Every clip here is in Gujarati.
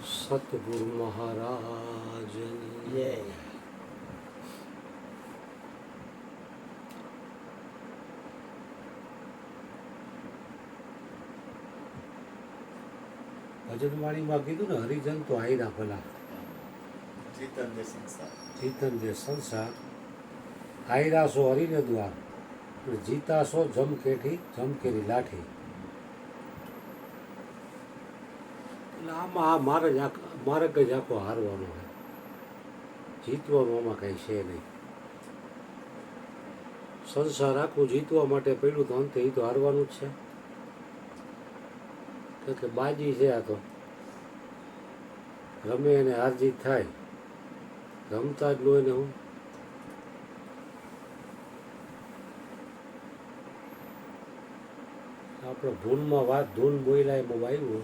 સતગુરુ મહારાજની જય. ભજનવાણીમાં કીધું ને, હરિજન તો આયરા ભલા, જીતન દે સંસાર, આયરા સો હરિને દ્વાર, જીતા સો જમકેઠી જમકેરી લાઠી. એટલે આમાં મારે જ આખો હારવાનો છે, જીતવાનું આમાં કંઈ છે નહીં. સંસાર આખું જીતવા માટે પડ્યું તો અંતે એ તો હારવાનું જ છે. કે બાજી છે આ તો, રમે અને હારજીત થાય, રમતા જ લોહીને હું. આપણે ધૂનમાં વાત ધૂન બોલ્યા એમાં વાયુ,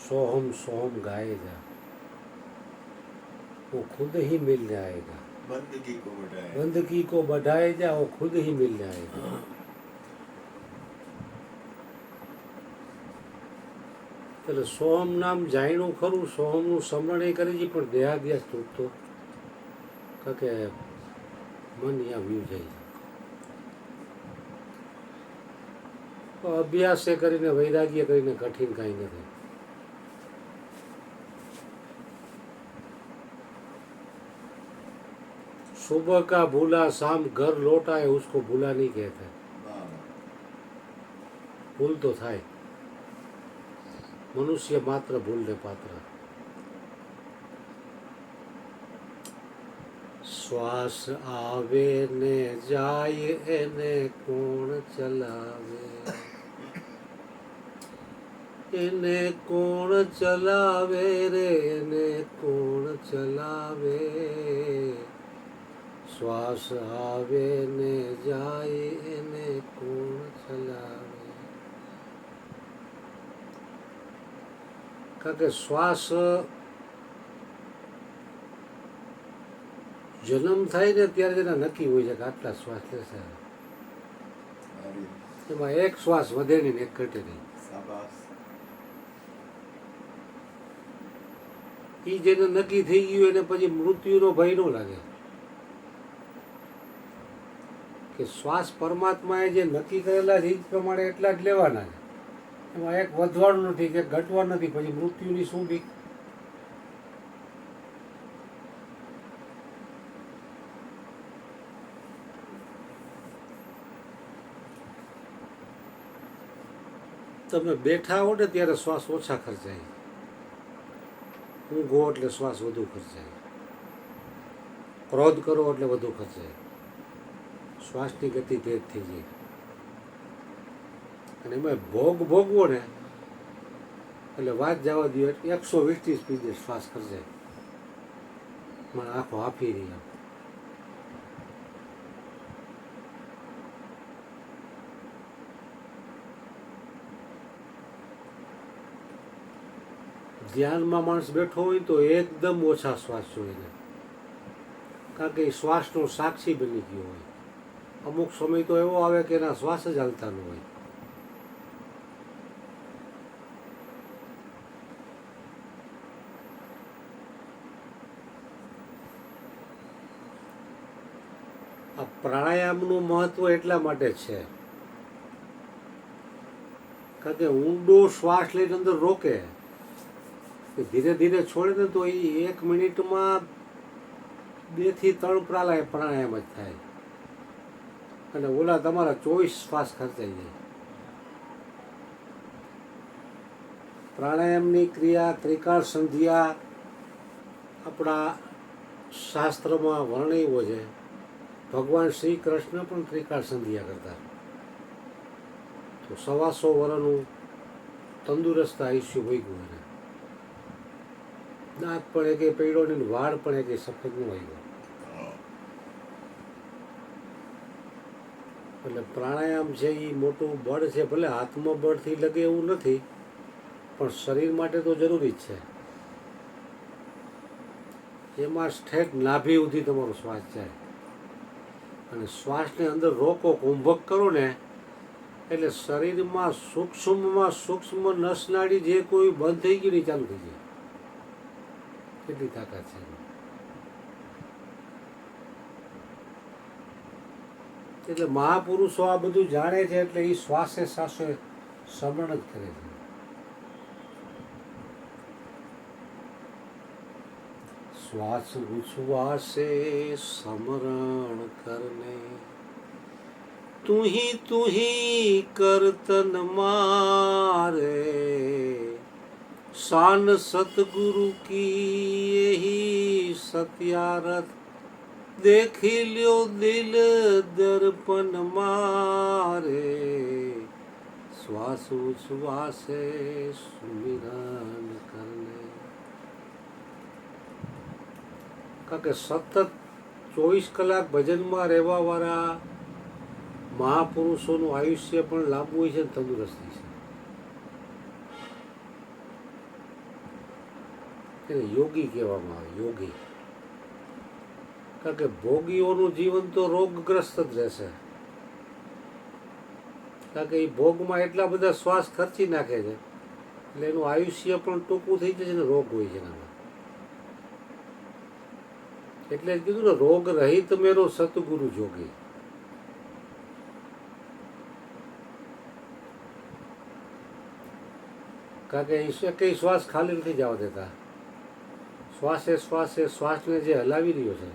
सोहम सोहम गाएगा वो खुद ही मिल जाएगा, बंदगी को बढ़ाएगा वो खुद ही मिल जाएगा. એટલે સોહમ નામ જાણ્યું ખરું, સોહમનું સ્મરણ એ કરી છે, પણ દેહાદ્યાસ તૂટતો કે મન અહીંયા વ્યૂ જાય. અભ્યાસ એ કરીને વૈરાગ્ય કરીને કઠિન કાંઈ નથી. सुबह का भूला शाम घर लौट आए उसको भूला नहीं कहते. भूल तो થાય, મનુષ્ય માત્ર ભૂલને પાત્ર. શ્વાસ આવે ને જાય એને કોણ ચલાવે, એને કોણ ચલાવે રે, એને કોણ ચલાવે. શ્વાસ આવે ને જાય એને કોણ ચલાવે. કારણ કે શ્વાસ જન્મ થાય ને ત્યારે જેના નક્કી હોય છે કે આટલા શ્વાસ લેશે, એમાં એક શ્વાસ વધે નહીં ને એક ઘટે નહીં. એ જેને નક્કી થઈ ગયું એને પછી મૃત્યુનો ભય ન લાગે. કે શ્વાસ પરમાત્માએ જે નક્કી કરેલા છે એ જ પ્રમાણે એટલા જ લેવાના છે, એમાં એક વધવાનું નથી કે ઘટવાનું નથી. પછી મૃત્યુની શું બીક? તમે બેઠા હો ને ત્યારે શ્વાસ ઓછા ખર્ચાય, ઊંઘો એટલે શ્વાસ વધુ ખર્ચાય, ક્રોધ કરો એટલે વધુ ખર્ચાય, શ્વાસની ગતિ તેજ થઈ જાય. અને એમાં ભોગવો ને એટલે વાત જવા દો, 120 સ્પીડે શ્વાસ કરશે, મને આંખો આપી રહી. ધ્યાનમાં માણસ બેઠો હોય તો એકદમ ઓછા શ્વાસ જોઈએ, કારણ કે એ શ્વાસનો સાક્ષી બની ગયો હોય. અમુક સમય તો એવો આવે કે એના શ્વાસ જ હાલતા ન હોય. આ પ્રાણાયામનું મહત્વ એટલા માટે છે કારણ કે ઊંડો શ્વાસ લઈને અંદર રોકે, ધીરે ધીરે છોડે ને તો એ 1 મિનિટમાં 2 થી 3 પ્રાણાયામ જ થાય. અને ઓલા તમારા 24 શ્વાસ ખર્ચાઈ જાય. પ્રાણાયામની ક્રિયા ત્રિકાળ સંધ્યા આપણા શાસ્ત્રમાં વર્ણવ્યો છે. ભગવાન શ્રી કૃષ્ણ પણ ત્રિકાળ સંધ્યા કરતા. તો 125 વર્ષનું તંદુરસ્ત આયુષ્ય ભોગવ્યું એને. દાંત પણ એકે પડ્યો નહીં, વાળ પણ એકે સફેદ ન હોય. એટલે પ્રાણાયામ છે એ મોટું બળ છે. ભલે આત્મબળથી લગે એવું નથી, પણ શરીર માટે તો જરૂરી જ છે. એમાં ઠેઠ નાભી સુધી તમારો શ્વાસ જાય અને શ્વાસને અંદર રોકો, કુંભક કરો ને એટલે શરીરમાં સૂક્ષ્મમાં સૂક્ષ્મ નસનાળી જે કોઈ બંધ થઈ ગયું નહીં ચાલુ થઈ જાય. કેટલી તાકાત છે. એટલે મહાપુરુષો આ બધું જાણે છે, એટલે એ શ્વાસે શ્વાસે સમરણ જ કરે છે. શ્વાસ ઉચ્છ્વાસે સમરણ કરને, તુહી કરતન મારે, શાન સતગુરુ કી यही सत्यारथ, देखी ल्यो दिल दर्पण मारे, श्वास उच्छ्वासे सुमिरन करने. કારણ કે સતત 24 કલાક ભજનમાં રહેવા વાળા મહાપુરુષોનું આયુષ્ય પણ લાંબુ હોય છે ને તંદુરસ્તી છે. એને યોગી કહેવામાં આવે, યોગી. કારણ કે ભોગીઓનું જીવન તો રોગગ્રસ્ત જ રહેશે. કારણ કે એ ભોગમાં એટલા બધા શ્વાસ ખર્ચી નાખે છે, એટલે એનું આયુષ્ય પણ ટૂંકું થઈ જાય છે ને રોગ હોય છે એનામાં. એટલે જ કીધું ને, રોગ રહિત મેરો સતગુરુ જોગી. કારણ કે કઈ શ્વાસ ખાલી નથી જવા દેતા. શ્વાસે શ્વાસે શ્વાસને જે હલાવી રહ્યો છે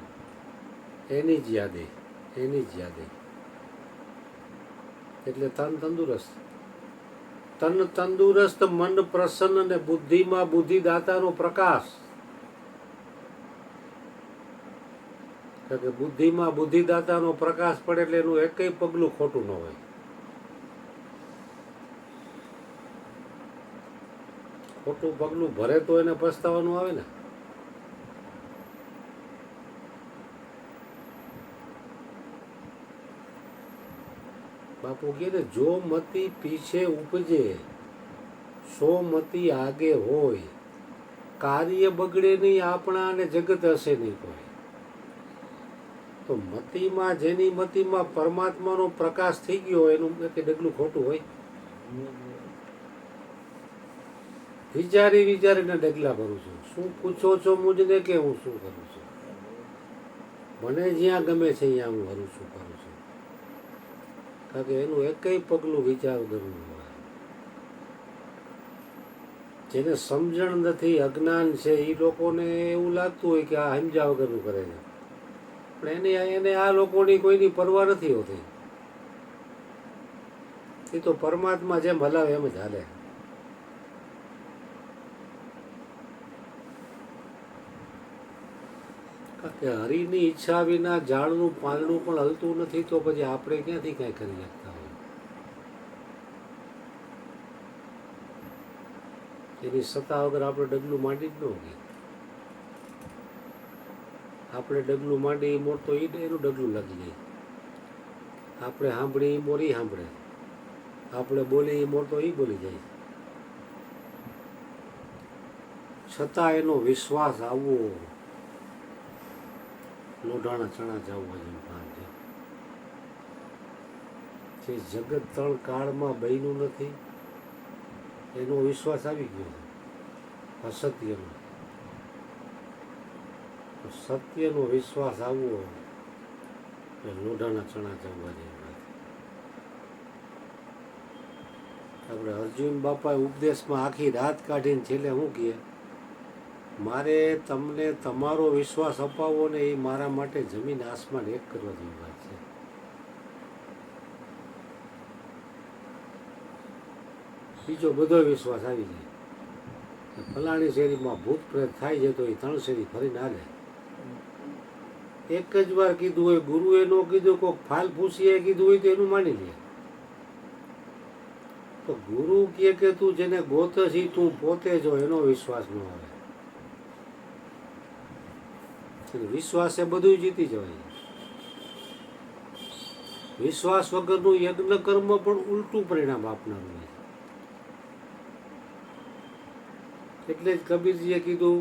એની જ યાદે, એની જ યાદે. એટલે તન તંદુરસ્ત, તન તંદુરસ્ત, મન પ્રસન્ન ને બુદ્ધિમાં બુદ્ધિદાતાનો પ્રકાશ. કારણ કે બુદ્ધિમાં બુદ્ધિદાતાનો પ્રકાશ પડે એટલે એનું એકય પગલું ખોટું ન હોય. ખોટું પગલું ભરે તો એને પસ્તાવાનું આવે ને. બાપુ કહે ને, જો મતી પીછે ઉપજે સો મતી આગે હોય, કાર્ય બગડે નહીં આપણા અને જગત હશે નહીં કોઈ. તો મતીમાં, જેની મતીમાં પરમાત્માનો પ્રકાશ થઈ ગયો હોય એનું કે ડગલું ખોટું હોય. વિચારી વિચારીને ડગલા ભરું છું. શું પૂછો છો મુજને કે હું શું કરું છું? મને જ્યાં ગમે છે ત્યાં હું હરું છું, કરું છું. કારણ કે એનું એકય પગલું વિચાર કરવું હોય. જેને સમજણ નથી, અજ્ઞાન છે, એ લોકોને એવું લાગતું હોય કે આ સમજ્યા વગરનું કરે છે. પણ એને આ લોકોની કોઈની પરવા નથી હોતી. એ તો પરમાત્મા જેમ હલાવે એમ જ હાલે. કે હરિની ઈચ્છા વિના ઝાડનું પાંદડું પણ હલતું નથી, તો પછી આપણે ક્યાંથી કાંઈ કરી શકતા હોય? એની સત્તા વગર આપણે ડગલું માંડી જ ન હોય. આપણે ડગલું માંડી મોર તો એનું ડગલું લાગી જાય. આપણે સાંભળી મોર એ સાંભળે, આપણે બોલી મોર તો એ બોલી જાય. છતાં એનો વિશ્વાસ આવવો, લોઢાણા ચણા જવું જેમ ભાન છે. જે જગત ત્રણ કાળમાં બન્યું નથી એનો વિશ્વાસ આવી ગયો છે. અસત્યનો, સત્યનો વિશ્વાસ આવવો એ લોઢાના ચણા જવા જેમ વાત. આપણે અર્જુન બાપાએ ઉપદેશમાં આખી રાત કાઢીને છેલ્લે શું કહે, મારે તમને તમારો વિશ્વાસ અપાવવો ને એ મારા માટે જમીન આસમાન એક કરવા જેવી વાત છે. બીજો બધો વિશ્વાસ આવી જાય. ફલાણી શેરીમાં ભૂત પ્રેત થાય છે તો એ 3 શેરી ફરીને હાલે. એક જ વાર કીધું હોય, ગુરુએ ન કીધું, કોઈક ફાલ ફૂસીએ કીધું હોય તો એનું માની લે. તો ગુરુ કહે કે તું જેને ગોતે છે તું પોતે જો, એનો વિશ્વાસ ન આવે. વિશ્વાસ એ બધું જીતી જવાય. વિશ્વાસ વગરનું યજ્ઞ કર્મ પણ ઉલટું પરિણામ આપનારું હોય. એટલે જ કબીરજીએ કીધું,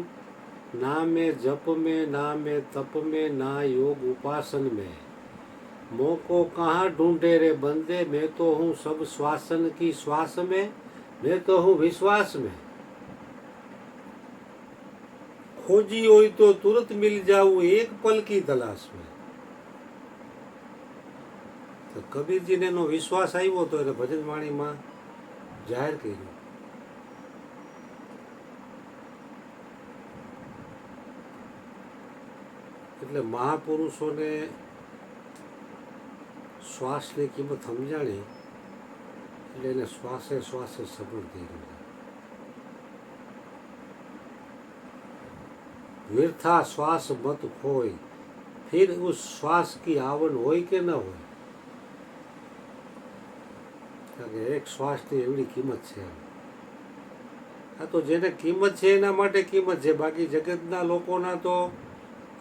ના મેં જપ મેં, ના મેં તપ મેં, ના યોગ ઉપાસન મેં, मोको कहाँ ढूंढे रे बंदे, मैं तो हूँ सब श्वासन की श्वास में, मैं तो हूँ विश्वास में, खोजी हो तो तुरंत मिल जाऊं एक पल की तलाश में। તો કબીરજીને એનો વિશ્વાસ આવ્યો તો એને ભજનવાણીમાં જાહેર કર્યું. એટલે મહાપુરુષોને શ્વાસની કિંમત સમજાણી એટલે એને શ્વાસે શ્વાસે સબળ થઈ રહ્યું. व्यर्था श्वास मत खोय, फिर उस श्वास की आवन હોય કે ન હોય. કારણ કે એક શ્વાસની એવડી કિંમત છે. આ તો જેને કિંમત છે એના માટે કિંમત છે, બાકી જગતના લોકોના તો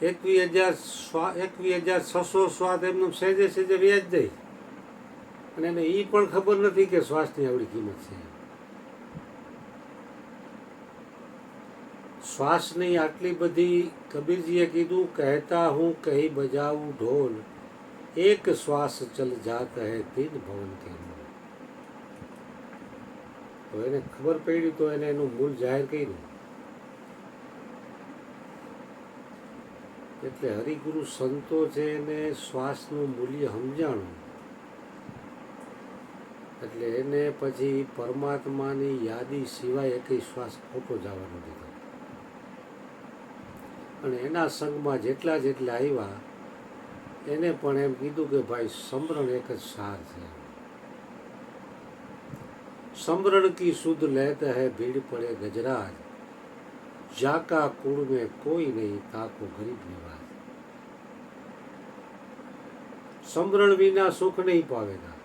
21,600 શ્વાસ એમનું સહેજે સહેજે વ્યાજ જાય અને એને એ પણ ખબર નથી કે શ્વાસની આવડી કિંમત છે. શ્વાસની આટલી બધી કબીરજીએ કીધું, કહેતા હું કહી બજાવું ઢોલ, એક શ્વાસ ચલ જાતા હૈ તીન ભવન કે મૂલ. તો એને ખબર પડી તો એને એનું મૂળ જાહેર કર્યું. એટલે હરિગુરુ સંતો છે એને શ્વાસનું મૂલ્ય સમજાણું એટલે એને પછી પરમાત્માની યાદી સિવાય એકેય શ્વાસ ખોટો જવાનો દીધો. અને એના સંગમાં જેટલા જેટલા આવ્યા એને પણ એમ કીધું કે ભાઈ સમરણ એક જ સાર છે. સમરણ કી સુધ લેતા હૈ ભીડ પડે ગજરાજ, જાકા કુળ में કોઈ નહીં તાકો ગરીબ નિવાજ. સમરણ વિના સુખ નહીં પાવેગા.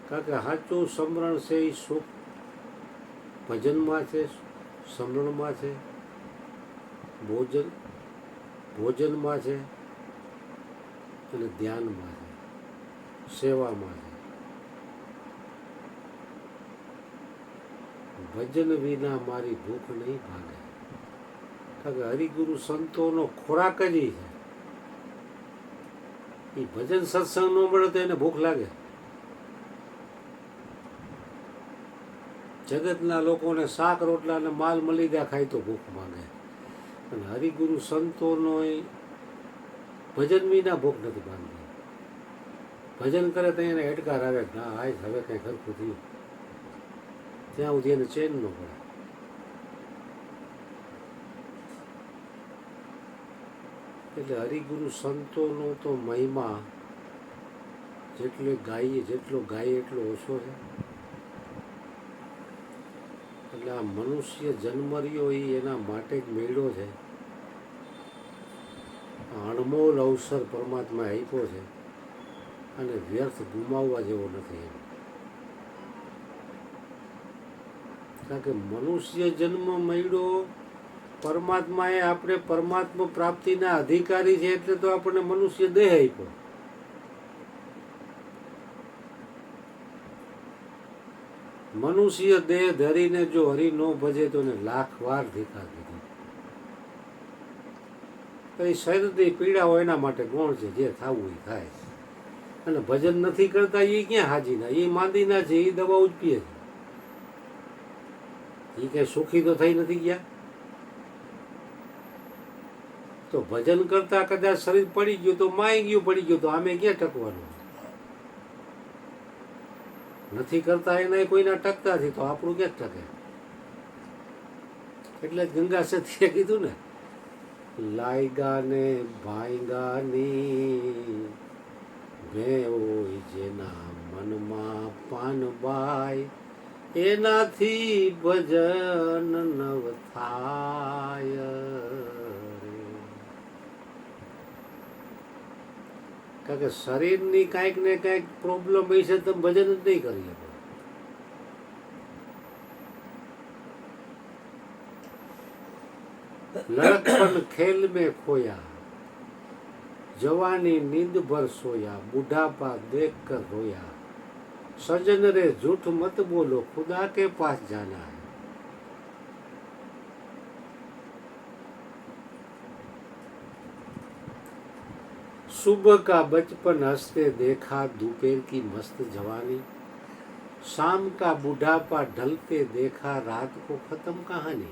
કારણ કે સાચું સમરણ છે એ સુખ ભજનમાં છે, સમરણમાં છે, ભોજનમાં છે અને ધ્યાનમાં છે, સેવામાં છે. ભજન વિના મારી ભૂખ નહીં ભાગે. કારણ કે હરિગુરુ સંતોનો ખોરાક જ છે. એ ભજન સત્સંગ ન મળે તો એને ભૂખ લાગે. જગતના લોકોને શાક રોટલા અને માલ મળી ગયા ખાય તો ભૂખ માંગે. અને હરિગુરુ સંતોનો ભજન વિના ભૂખ નથી માંગતી. ભજન કરે તો એને હેડકાર આવે, ના આજ હવે કંઈ ખરખું થયું, ત્યાં સુધી એને ચેન ન પડે. એટલે હરિગુરુ સંતોનો તો મહિમા જેટલો ગાય એટલો ઓછો છે. એટલે આ મનુષ્ય જન્મ રહ્યો એ એના માટે જ મેળ્યો છે. અણમોલ અવસર પરમાત્માએ આપ્યો છે અને વ્યર્થ ગુમાવવા જેવો નથી. કારણ કે મનુષ્ય જન્મ મળ્યો પરમાત્માએ, આપણે પરમાત્મા પ્રાપ્તિના અધિકારી છે એટલે તો આપણને મનુષ્ય દેહ આપ્યો. મનુષ્ય દેહ ધરીને જો હરિ ન ભજે તો એને લાખ વાર ધિકાર દીધો. એ શરીરની પીડા હોય એના માટે ગૌણ છે, જે થવું એ થાય. અને ભજન નથી કરતા એ ક્યાં હાજીના, એ માંદીના છે, એ દવાઓ જ પીએ છે. એ કઈ સુખી તો થઈ નથી ગયા. તો ભજન કરતા કદાચ શરીર પડી ગયું તો માઈ ગયું, પડી ગયું તો આમે ક્યાં ટકવાનું. નથી કરતા એના કોઈના ટકતા નથી તો આપણું ક્યાં ટકે. એટલે ગંગા સતીએ કીધું ને, લાયગા ને ભાઈગાની ભે હોય જેના મનમાં પાનબાઈ, એનાથી ભજન નવ થાય. કારણ કે શરીરની કાંઈક ને કાંઈક પ્રોબ્લેમ હોય છે, તમે ભજન જ નહીં કરી શકો. લડકપન ખેલ में खोया, जवानी नींद भर सोया, बुढ़ापा देख कर रोया, सजन रे झूठ मत बोलो खुदा के पास जाना है. सुबह का बचपन हंसते देखा दोपहर की मस्त जवानी, शाम का बुढ़ापा ढलते देखा रात को खत्म कहानी।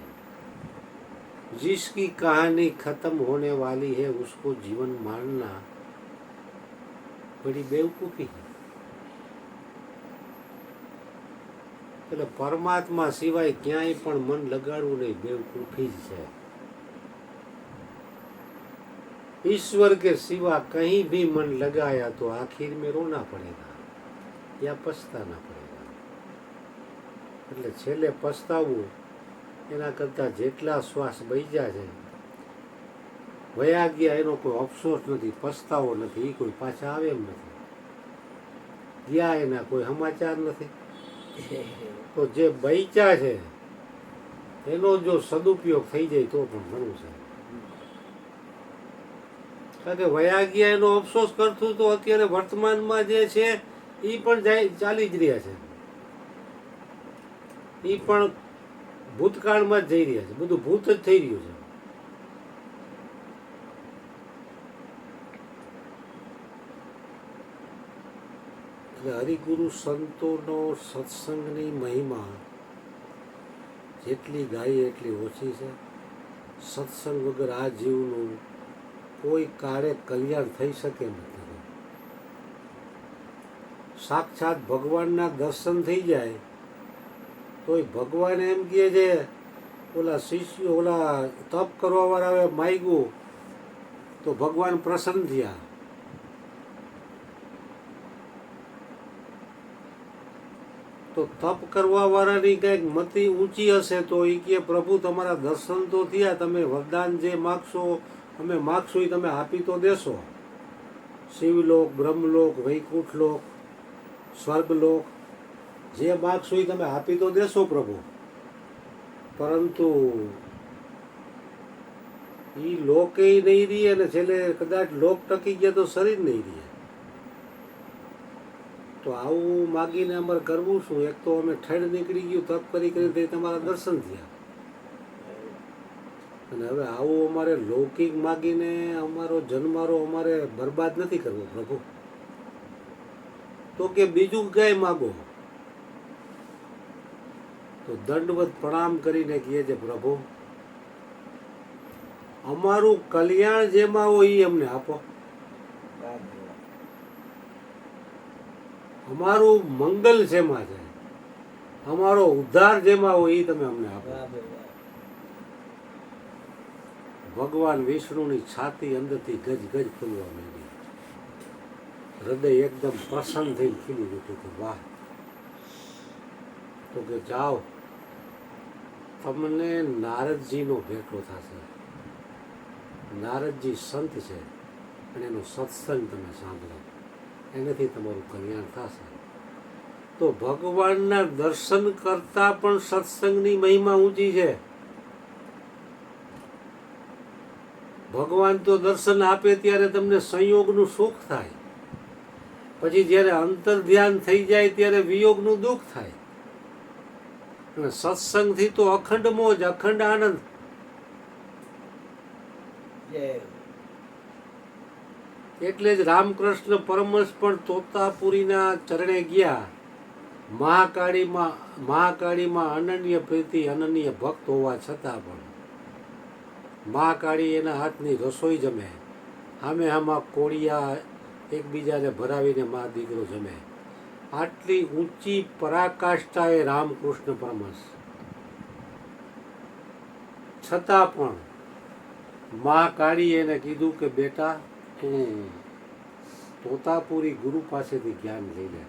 जिसकी कहानी खत्म होने वाली है उसको जीवन मानना बड़ी बेवकूफी है। એટલે પરમાત્મા સિવાય ક્યાંય પણ મન લગાડવું નહીં, બેવકૂફી જ છે। ईश्वर के सिवा कहीं भी मन लगाया तो आखिर में रोना पड़ेगा या पछताना पड़ेगा। એટલે છેલ્લે પસ્તાવવું એના કરતાં જેટલા શ્વાસ બચ્યા છે વયા ગયા એનો કોઈ અફસોસ નથી, પસ્તાવો નથી, એ કોઈ પાછા આવે એમ નથી, ગયા એના કોઈ સમાચાર નથી। તો જે બચ્યા છે એનો જો સદુપયોગ થઈ જાય તો પણ ઘણું છે। કારણ કે વયા ગયા એનો અફસોસ કરતું તો અત્યારે વર્તમાનમાં જે છે એ પણ ચાલી જ રહ્યા છે, એ પણ ભૂતકાળમાં જ જઈ રહ્યા છે, બધું ભૂત જ થઈ રહ્યું છે। એટલે હરિગુરુ સંતોનો સત્સંગની મહિમા જેટલી ગાઈએ એટલી ઓછી છે। સત્સંગ વગર આ જીવનું કોઈ કાળે કલ્યાણ થઈ શકે નથી। સાક્ષાત ભગવાનના દર્શન થઈ જાય તોય ભગવાન એમ કહે છે, ઓલા શિષ્યો ઓલા તપ કરવાવાળાએ માગ્યું તો ભગવાન પ્રસન્ન થયા। તો તપ કરવાવાળાની કંઈક મતિ ઊંચી હશે તો એ કહે પ્રભુ તમારા દર્શન તો થયા, તમે વરદાન જે માગશો અમે માગશો એ તમે આપી તો દેશો। શિવલોક, બ્રહ્મલોક, વૈકુંઠલોક, સ્વર્ગલોક જે માગશો એ તમે આપી તો દેશો પ્રભુ, પરંતુ એ લોકે નહીં રહે અને છેલ્લે કદાચ લોક ટકી ગયા તો શરીર નહીં રહે। તો આવું માગીને અમારે કરવું શું? એક તો અમે ઠેડ નીકળી ગયું તપ કરી કરી તમારા દર્શન થયા, અને હવે આવું અમારે લૌકિક માગીને અમારો જન્મારો અમારે બરબાદ નથી કરવો પ્રભુ। તો કે બીજું કઈ માગો, તો દંડવત પ્રણામ કરીને કહે છે પ્રભુ અમારું કલ્યાણ જેમાં હોય એ અમને આપો, અમારું મંગલ જેમાં છે, અમારો ઉદ્ધાર જેમાં હોય એ તમે અમને આપો। ભગવાન વિષ્ણુની છાતી અંદરથી ગજ ગજ ફૂલવા માંડી, હૃદય એકદમ પ્રસન્ન થઈને ખીલી ઉઠ્યું કે વાહ। તો કે જાઓ તમને નારદજીનો ભેટો થશે, નારદજી સંત છે અને એનો સત્સંગ તમે સાંભળો, એનાથી તમારું કલ્યાણ થશે। તો ભગવાનના દર્શન કરતાં પણ સત્સંગની મહિમા ઊંચી છે। ભગવાન તો દર્શન આપે ત્યારે તમને સંયોગનું સુખ થાય, પછી જ્યારે અંતર ધ્યાન થઈ જાય ત્યારે વિયોગનું દુઃખ થાય, અને સત્સંગથી તો અખંડ મોજ, અખંડ આનંદ। એટલે જ રામકૃષ્ણ પરમહંસ પણ તોતાપુરીના ચરણે ગયા, મહાકાળીમાં અનન્ય પ્રીતિ અનન્ય ભક્ત હોવા છતાં પણ મહાકાળી એના હાથની રસોઈ જમે, આમે આમાં કોળિયા એકબીજાને ભરાવીને મા દીકરો જમે। આટલી ઊંચી પરાકાષ્ઠાએ રામકૃષ્ણ પરમહંસ, છતાં પણ મહાકાળીએ એને કીધું કે બેટા તું તોતાપુરી ગુરુ પાસેથી જ્ઞાન લઈ લે।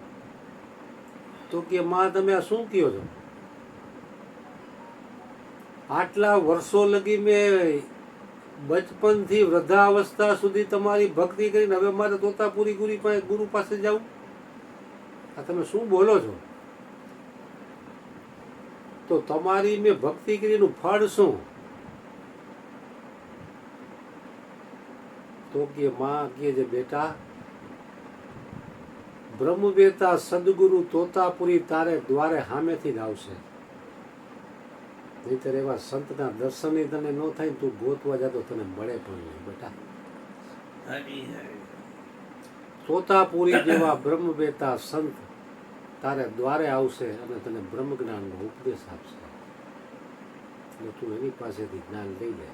તો કે માં તમે આ શું કહો છો? આટલા વર્ષો લગી મેં બચપનથી વૃદ્ધાવસ્થા સુધી તમારી ભક્તિ કરીને હવે મારે તોતાપુરી ગુરુ પાસે જવું? આ તમે શું બોલો છો? તો તમારી મેં ભક્તિ કરીનું ફળ શું? તો કે માં કહે છે બેટા બ્રહ્મવેતા સદગુરુ તોતાપુરી તારે દ્વારે સામેથી જ આવશે, નહીતર એવા સંતના દર્શનની તને ન થાય, તું ગોતવા જતો તને મળે પણ નહીં બેટા। તોતાપુરી જેવા બ્રહ્મ બેતા સંત તારે દ્વારે આવશે અને તને બ્રહ્મ જ્ઞાનનો ઉપદેશ આપશે એટલે તું એની પાસેથી જ્ઞાન લઈ લે.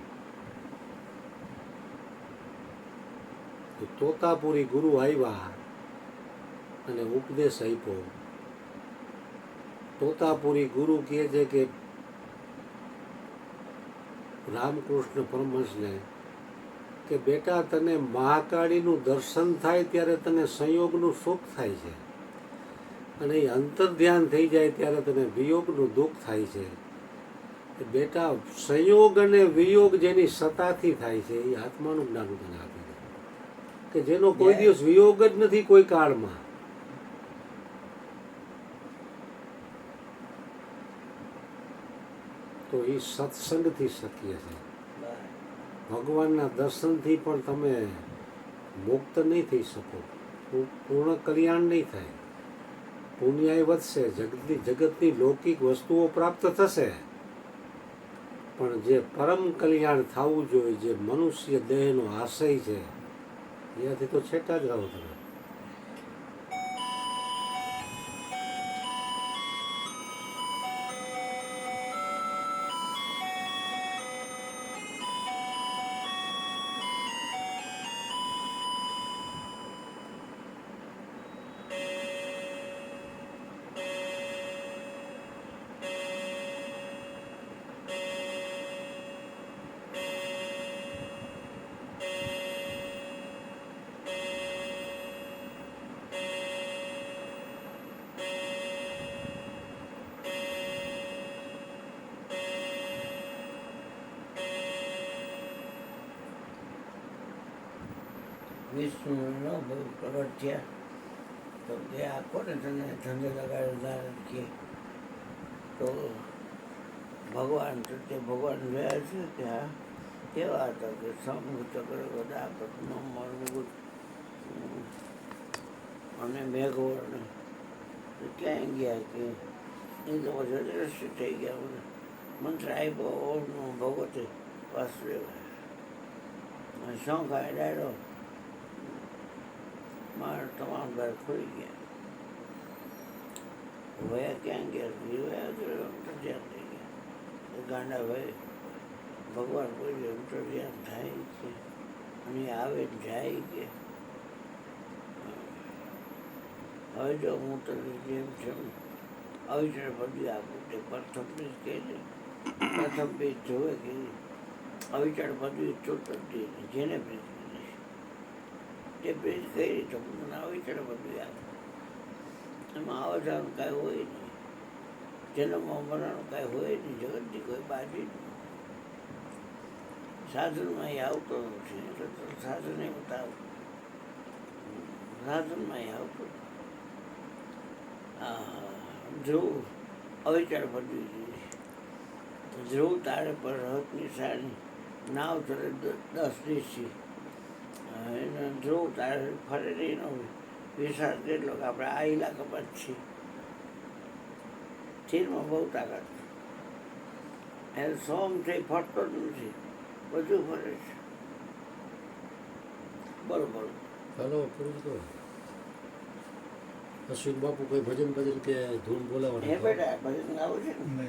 તો તોતાપુરી ગુરુ આવ્યા અને ઉપદેશ આપ્યો. તોતાપુરી ગુરુ કહે છે કે રામકૃષ્ણ પરમહંસને કે બેટા તને મહાકાળીનું દર્શન થાય ત્યારે તને સંયોગનું સુખ થાય છે અને એ અંતર્ધ્યાન થઈ જાય ત્યારે તને વિયોગનું દુઃખ થાય છે. બેટા સંયોગ અને વિયોગ જેની સતાથી થાય છે એ આત્માનું જ્ઞાન તને આપી દે કે જેનો કોઈ દિવસ વિયોગ જ નથી કોઈ કાળમાં. તો એ સત્સંગથી શક્ય છે. ભગવાનના દર્શનથી પણ તમે મુક્ત નહીં થઈ શકો, પૂર્ણ કલ્યાણ નહીં થાય. પુણ્યાય વધશે, જગતની લૌકિક વસ્તુઓ પ્રાપ્ત થશે, પણ જે પરમ કલ્યાણ થવું જોઈએ, જે મનુષ્ય દેહનો આશય છે, એનાથી તો છેટા જ રહો તમે. વિષ્ણુનો બહુ પ્રગટ થયા તો કે આપો ને તને ધંધે લગાડેલા કે તો ભગવાન તો તે ભગવાન જોયા છે કે આ કેવા હતા કે સમૂહ ચક્ર બધા પદ્મ મળવું અને મેઘવર્ણ ક્યાંય ગયા કે એ તો પછી દ્રશ્ય થઈ ગયા મને મંત્ર આપ્યો ઓળનો ભગવતે વાસુદેવ શોખ ડાયરો મારા તમામ ઘર ખુલી ગયા. વયા ક્યાં ગયા વયા ધ્યાન થઈ ગયા. ગાંડા ભાઈ ભગવાન કોઈ અંતર્ધ્યાન થાય કે અને આવે જાય કે હવે જો હું તને જેમ છે અવિચળ બધું આપું તે પ્રથમ પેજ કહે છે. પ્રથમ પેજ જોવે કે અવિચળ બધું ચોટતી જેને પેજ તે પેજ કઈ તો મને અવિચળ બધું આપું. એમાં આવવા જવાનું કાંઈ હોય નહીં, જન્મમાં મરવાનું કાંઈ હોય નહીં, જગતની કોઈ બાજુ નહીં. સાધનમાં એ આવતો નથી, સાધન એ બતાવ સાધનમાં એ આવતો ધ્રુવ અવિચાર બધું ધ્રુવ તારે પર હકની સારી નાવ ચડે 10 દિવસથી એને ધ્રુવ તારે ફરે નહીં ન વિશાળ કેટલો કે આપણે આ ઇલાકામાં જ છીએ. ચીનમાં બહુ તાકાત એને સોમ થઈ ફરતો જ નથી, બધું ફરે છે. બરોબર ચાલો પૂરું કરો. અશ્વિન બાપુ કોઈ ભજન કે ધૂન બોલાવવાનું? એ બેટા ભજન ગાવું છે ને.